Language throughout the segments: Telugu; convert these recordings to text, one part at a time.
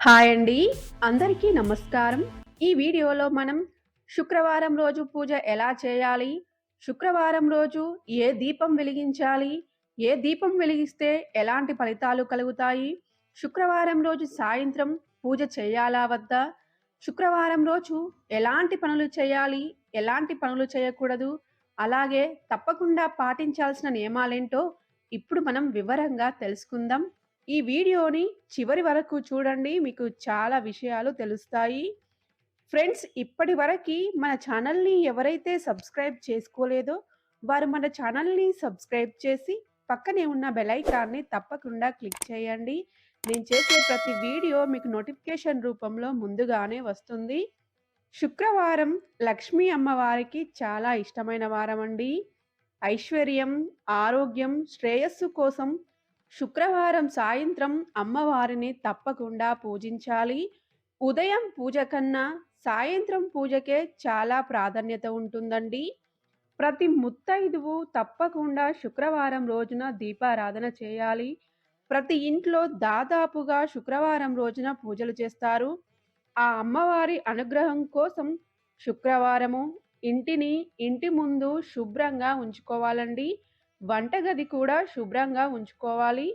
హాయ్ అండి. అందరికీ నమస్కారం. ఈ వీడియోలో మనం శుక్రవారం రోజు పూజ ఎలా చేయాలి? శుక్రవారం రోజు ఏ దీపం వెలిగించాలి? ఏ దీపం వెలిగిస్తే ఎలాంటి ఫలితాలు కలుగుతాయి? శుక్రవారం రోజు సాయంత్రం పూజ చేయాలా వద్దా? శుక్రవారం రోజు ఎలాంటి పనులు చేయాలి? ఎలాంటి పనులు చేయకూడదు? అలాగే తప్పకుండా పాటించాల్సిన నియమాలేంటో ఇప్పుడు మనం వివరంగా తెలుసుకుందాం. ఈ వీడియోని చివరి వరకు చూడండి. మీకు చాలా విషయాలు తెలుస్తాయి. ఫ్రెండ్స్, ఇప్పటి వరకి మన ఛానల్‌ని ఎవరైతే సబ్స్క్రైబ్ చేసుకోలేదో వారు మన ఛానల్‌ని సబ్స్క్రైబ్ చేసి పక్కనే ఉన్న బెల్ ఐకాన్‌ని తప్పకుండా క్లిక్ చేయండి. నేను చేసే ప్రతి వీడియో మీకు నోటిఫికేషన్ రూపంలో ముందుగానే వస్తుంది. శుక్రవారం లక్ష్మీ అమ్మవారికి చాలా ఇష్టమైన వారమండి. ఐశ్వర్యం, ఆరోగ్యం, శ్రేయస్సు కోసం శుక్రవారం సాయంత్రం అమ్మవారిని తప్పకుండా పూజించాలి. ఉదయం పూజ కన్నా సాయంత్రం పూజకే చాలా ప్రాధాన్యత ఉంటుందండి. ప్రతి ముత్తైదువు తప్పకుండా శుక్రవారం రోజున దీపారాధన చేయాలి. ప్రతి ఇంట్లో దాదాపుగా శుక్రవారం రోజున పూజలు చేస్తారు. ఆ అమ్మవారి అనుగ్రహం కోసం శుక్రవారము ఇంటి ముందు శుభ్రంగా ఉంచుకోవాలండి. వంటగది కూడా శుభ్రంగా ఉంచుకోవాలి.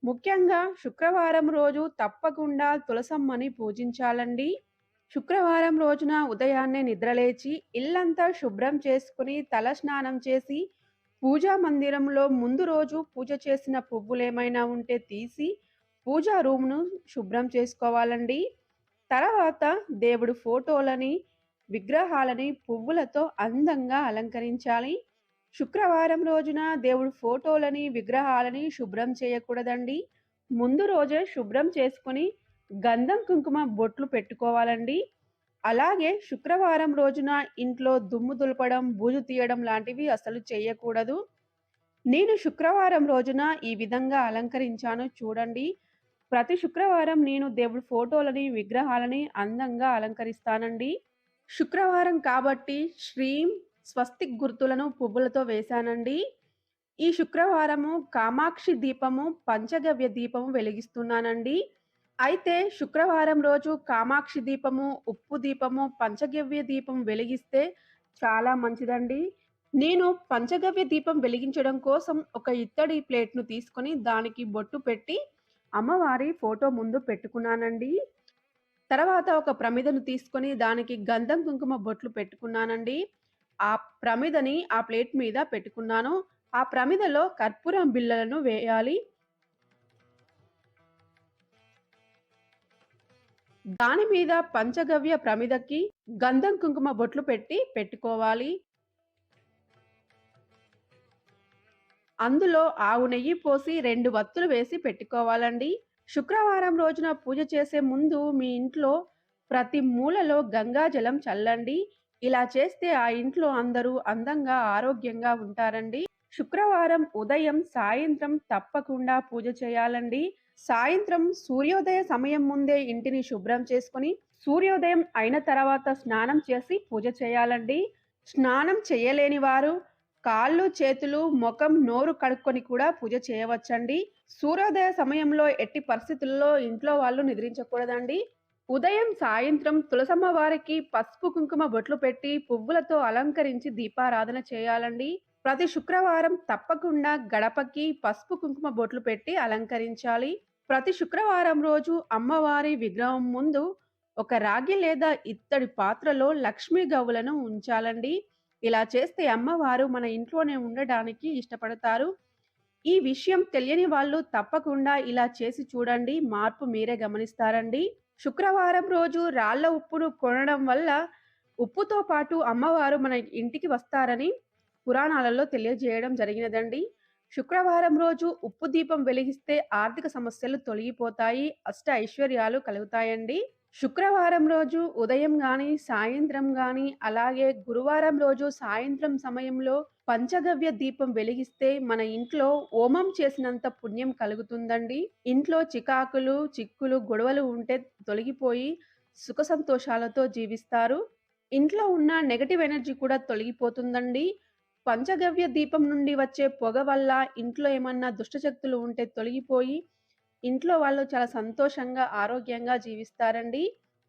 ముఖ్యంగా శుక్రవారం రోజు తప్పకుండా తులసమ్మని పూజించాలండి. శుక్రవారం రోజున ఉదయాన్నే నిద్రలేచి ఇల్లంతా శుభ్రం చేసుకుని తలస్నానం చేసి పూజా మందిరంలో ముందు రోజు పూజ చేసిన పువ్వులేమైనా ఉంటే తీసి పూజా రూమ్‌ను శుభ్రం చేసుకోవాలండి. తర్వాత దేవుడు ఫోటోలని, విగ్రహాలని పువ్వులతో అందంగా అలంకరించాలి. శుక్రవారం రోజున దేవుడు ఫోటోలని, విగ్రహాలని శుభ్రం చేయకూడదండి. ముందు రోజే శుభ్రం చేసుకొని గంధం, కుంకుమ బొట్లు పెట్టుకోవాలండి. అలాగే శుక్రవారం రోజున ఇంట్లో దుమ్ము దులపడం, బూజు తీయడం లాంటివి అసలు చేయకూడదు. నేను శుక్రవారం రోజున ఈ విధంగా అలంకరించాను చూడండి. ప్రతి శుక్రవారం నేను దేవుడి ఫోటోలని, విగ్రహాలని అందంగా అలంకరిస్తానండి. శుక్రవారం కాబట్టి శ్రీం, స్వస్తిక్ గుర్తులను పువ్వులతో వేశానండి. ఈ శుక్రవారము కామాక్షి దీపము, పంచగవ్య దీపము వెలిగిస్తున్నానండి. అయితే శుక్రవారం రోజు కామాక్షి దీపము, ఉప్పు దీపము, పంచగవ్య దీపం వెలిగిస్తే చాలా మంచిదండి. నేను పంచగవ్య దీపం వెలిగించడం కోసం ఒక ఇత్తడి ప్లేట్‌ను తీసుకొని దానికి బొట్టు పెట్టి అమ్మవారి ఫోటో ముందు పెట్టుకున్నానండి. తర్వాత ఒక ప్రమిదను తీసుకొని దానికి గంధం, కుంకుమ బొట్లు పెట్టుకున్నానండి. ఆ ప్రమిదని ఆ ప్లేట్ మీద పెట్టుకున్నాను. ఆ ప్రమిదలో కర్పూరం బిళ్ళలను వేయాలి. దాని మీద పంచగవ్య ప్రమిదకి గంధం, కుంకుమ బొట్లు పెట్టుకోవాలి. అందులో ఆవు నెయ్యి పోసి 2 వత్తులు వేసి పెట్టుకోవాలండి. శుక్రవారం రోజున పూజ చేసే ముందు మీ ఇంట్లో ప్రతి మూలలో గంగా జలం చల్లండి. ఇలా చేస్తే ఆ ఇంట్లో అందరూ అందంగా, ఆరోగ్యంగా ఉంటారండి. శుక్రవారం ఉదయం, సాయంత్రం తప్పకుండా పూజ చేయాలండి. సాయంత్రం సూర్యోదయ సమయం ముందే ఇంటిని శుభ్రం చేసుకొని, సూర్యోదయం అయిన తర్వాత స్నానం చేసి పూజ చేయాలండి. స్నానం చేయలేని వారు కాళ్ళు, చేతులు, మొఖం, నోరు కడుక్కొని కూడా పూజ చేయవచ్చండి. సూర్యోదయ సమయంలో ఎట్టి పరిస్థితుల్లో ఇంట్లో వాళ్ళు నిద్రించకూడదండి. ఉదయం, సాయంత్రం తులసమ్మ వారికి పసుపు, కుంకుమ బొట్లు పెట్టి పువ్వులతో అలంకరించి దీపారాధన చేయాలండి. ప్రతి శుక్రవారం తప్పకుండా గడపకి పసుపు, కుంకుమ బొట్లు పెట్టి అలంకరించాలి. ప్రతి శుక్రవారం రోజు అమ్మవారి విగ్రహం ముందు ఒక రాగి లేదా ఇత్తడి పాత్రలో లక్ష్మీ గవ్వలను ఉంచాలండి. ఇలా చేస్తే అమ్మవారు మన ఇంట్లోనే ఉండడానికి ఇష్టపడతారు. ఈ విషయం తెలియని వాళ్ళు తప్పకుండా ఇలా చేసి చూడండి. మార్పు మీరే గమనిస్తారండి. శుక్రవారం రోజు రాళ్ళ ఉప్పును కొనడం వల్ల ఉప్పుతో పాటు అమ్మవారు మన ఇంటికి వస్తారని పురాణాలలో తెలియజేయడం జరిగినదండి. శుక్రవారం రోజు ఉప్పు దీపం వెలిగిస్తే ఆర్థిక సమస్యలు తొలగిపోతాయి. అష్ట ఐశ్వర్యాలు కలుగుతాయండి. శుక్రవారం రోజు ఉదయం గాని, సాయంత్రం గాని, అలాగే గురువారం రోజు సాయంత్రం సమయంలో పంచగవ్య దీపం వెలిగిస్తే మన ఇంట్లో హోమం చేసినంత పుణ్యం కలుగుతుందండి. ఇంట్లో చికాకులు, చిక్కులు, గొడవలు ఉంటే తొలగిపోయి సుఖ సంతోషాలతో జీవిస్తారు. ఇంట్లో ఉన్న నెగెటివ్ ఎనర్జీ కూడా తొలగిపోతుందండి. పంచగవ్య దీపం నుండి వచ్చే పొగ వల్ల ఇంట్లో ఏమన్నా దుష్టశక్తులు ఉంటే తొలగిపోయి ఇంట్లో వాళ్ళు చాలా సంతోషంగా, ఆరోగ్యంగా జీవిస్తారండి.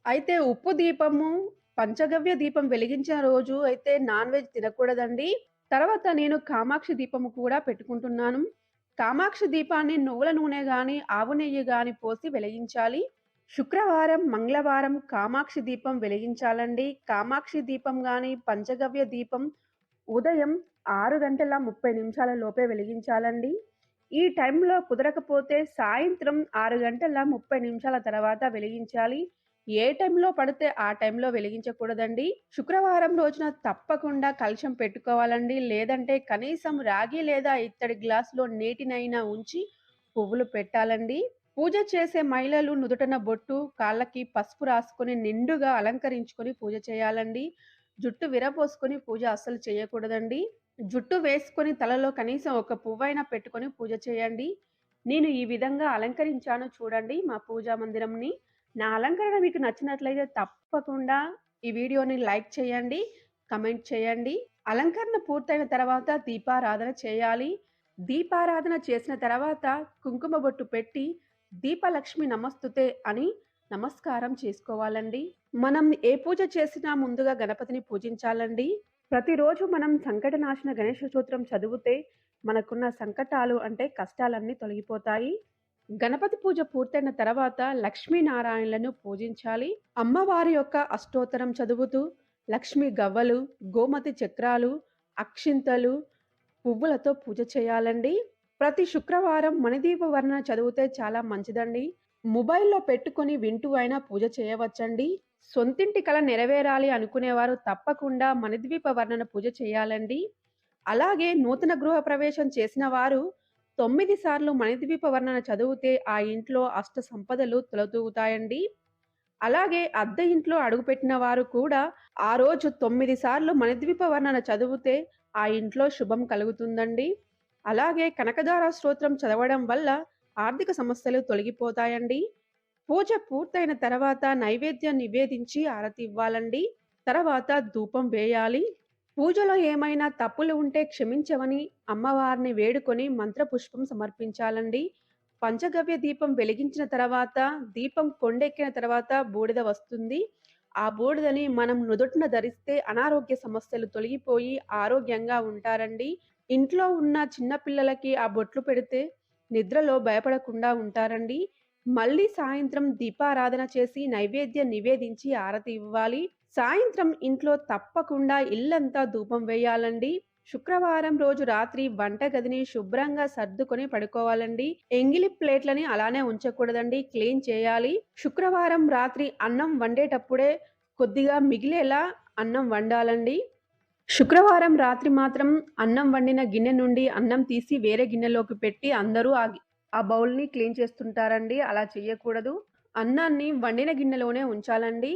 అయితే ఉప్పు దీపము, పంచగవ్య దీపం వెలిగించిన రోజు అయితే నాన్ వెజ్ తినకూడదండి. తర్వాత నేను కామాక్షి దీపము కూడా పెట్టుకుంటున్నాను. కామాక్షి దీపాన్ని నువ్వుల నూనె గాని, ఆవు నెయ్యి గాని పోసి వెలిగించాలి. శుక్రవారం, మంగళవారం కామాక్షి దీపం వెలిగించాలండి. కామాక్షి దీపం గాని, పంచగవ్య దీపం ఉదయం 6 గంటల 30 నిమిషాల లోపే వెలిగించాలండి. ఈ టైంలో కుదరకపోతే సాయంత్రం 6 గంటల 30 నిమిషాల తర్వాత వెలిగించాలి. ఏ టైంలో పడితే ఆ టైంలో వెలిగించకూడదండి. శుక్రవారం రోజున తప్పకుండా కలశం పెట్టుకోవాలండి. లేదంటే కనీసం రాగి లేదా ఇత్తడి గ్లాసులో నీటినైనా ఉంచి పువ్వులు పెట్టాలండి. పూజ చేసే మహిళలు నుదుటన బొట్టు, కాళ్ళకి పసుపు రాసుకొని నిండుగా అలంకరించుకొని పూజ చేయాలండి. జుట్టు విరబోసుకొని పూజ అస్సలు చేయకూడదండి. జుట్టు వేసుకొని తలలో కనీసం ఒక పువ్వైనా పెట్టుకొని పూజ చేయండి. నేను ఈ విధంగా అలంకరించాను చూడండి మా పూజా మందిరంని. నా అలంకరణ మీకు నచ్చినట్లయితే తప్పకుండా ఈ వీడియోని లైక్ చేయండి, కమెంట్ చేయండి. అలంకరణ పూర్తయిన తర్వాత దీపారాధన చేయాలి. దీపారాధన చేసిన తర్వాత కుంకుమ బొట్టు పెట్టి దీపలక్ష్మి నమస్తుతే అని నమస్కారం చేసుకోవాలండి. మనం ఏ పూజ చేసినా ముందుగా గణపతిని పూజించాలండి. ప్రతిరోజు మనం సంకటనాశన గణేష స్తోత్రం చదివితే మనకున్న సంకటాలు అంటే కష్టాలన్నీ తొలగిపోతాయి. గణపతి పూజ పూర్తయిన తర్వాత లక్ష్మీనారాయణలను పూజించాలి. అమ్మవారి యొక్క అష్టోత్తరం చదువుతూ లక్ష్మీ గవ్వలు, గోమతి చక్రాలు, అక్షింతలు, పువ్వులతో పూజ చేయాలండి. ప్రతి శుక్రవారం మణిదీప వర్ణన చదివితే చాలా మంచిదండి. మొబైల్‌లో పెట్టుకొని వింటూ అయినా పూజ చేయవచ్చండి. సొంతింటి కల నెరవేరాలి అనుకునేవారు తప్పకుండా మణిద్వీప వర్ణన పూజ చేయాలండి. అలాగే నూతన గృహప్రవేశం చేసిన వారు 9 సార్లు మణిద్వీప వర్ణన చదివితే ఆ ఇంట్లో అష్ట సంపదలు తులతూగుతాయండి. అలాగే అద్దె ఇంట్లో అడుగుపెట్టిన వారు కూడా ఆ రోజు 9 సార్లు మణిద్వీప వర్ణన చదివితే ఆ ఇంట్లో శుభం కలుగుతుందండి. అలాగే కనకదార స్తోత్రం చదవడం వల్ల ఆర్థిక సమస్యలు తొలగిపోతాయండి. పూజ పూర్తయిన తర్వాత నైవేద్యం నివేదించి హారతి ఇవ్వాలండి. తర్వాత ధూపం వేయాలి. పూజలో ఏమైనా తప్పులు ఉంటే క్షమించమని అమ్మవారిని వేడుకొని మంత్రపుష్పం సమర్పించాలండి. పంచగవ్య దీపం వెలిగించిన తర్వాత దీపం కొండెక్కిన తర్వాత బూడిద వస్తుంది. ఆ బూడిదని మనం నుదుటిన ధరిస్తే అనారోగ్య సమస్యలు తొలగిపోయి ఆరోగ్యంగా ఉంటారండి. ఇంట్లో ఉన్న చిన్న పిల్లలకి ఆ బొట్లు పెడితే నిద్రలో భయపడకుండా ఉంటారండి. మళ్ళీ సాయంత్రం దీపారాధన చేసి నైవేద్యం నివేదించి హారతి ఇవ్వాలి. సాయంత్రం ఇంట్లో తప్పకుండా ఇల్లంతా ధూపం వేయాలండి. శుక్రవారం రోజు రాత్రి వంటగదిని శుభ్రంగా సర్దుకొని పడుకోవాలండి. ఎంగిలి ప్లేట్లని అలానే ఉంచకూడదండి, క్లీన్ చేయాలి. శుక్రవారం రాత్రి అన్నం వండేటప్పుడే కొద్దిగా మిగిలేలా అన్నం వండాలండి. శుక్రవారం రాత్రి మాత్రం అన్నం వండిన గిన్నె నుండి అన్నం తీసి వేరే గిన్నెలోకి పెట్టి అందరూ ఆ బౌల్‌ని క్లీన్ చేస్తుంటారండి. అలా చేయకూడదు. అన్నాన్ని వండిన గిన్నెలోనే ఉంచాలండి.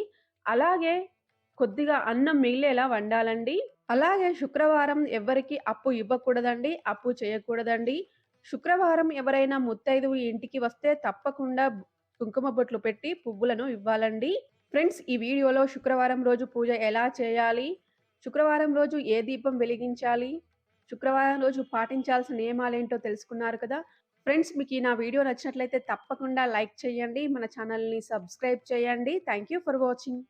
అలాగే కొద్దిగా అన్నం మిగిలేలా వండాలండి. అలాగే శుక్రవారం ఎవ్వరికీ అప్పు ఇవ్వకూడదండి. అప్పు చేయకూడదండి. శుక్రవారం ఎవరైనా ముత్తైదువు ఇంటికి వస్తే తప్పకుండా కుంకుమ బొట్లు పెట్టి పువ్వులను ఇవ్వాలండి. ఫ్రెండ్స్, ఈ వీడియోలో శుక్రవారం రోజు పూజ ఎలా చేయాలి? శుక్రవారం రోజు ఏ దీపం వెలిగించాలి? శుక్రవారం రోజు పాటించాల్సిన నియమాలేంటో తెలుసుకున్నారు కదా! ఫ్రెండ్స్, మీకు ఈ నా వీడియో నచ్చినట్లయితే తప్పకుండా లైక్ చేయండి. మన ఛానల్‌ని సబ్స్క్రైబ్ చేయండి. Thank you for watching.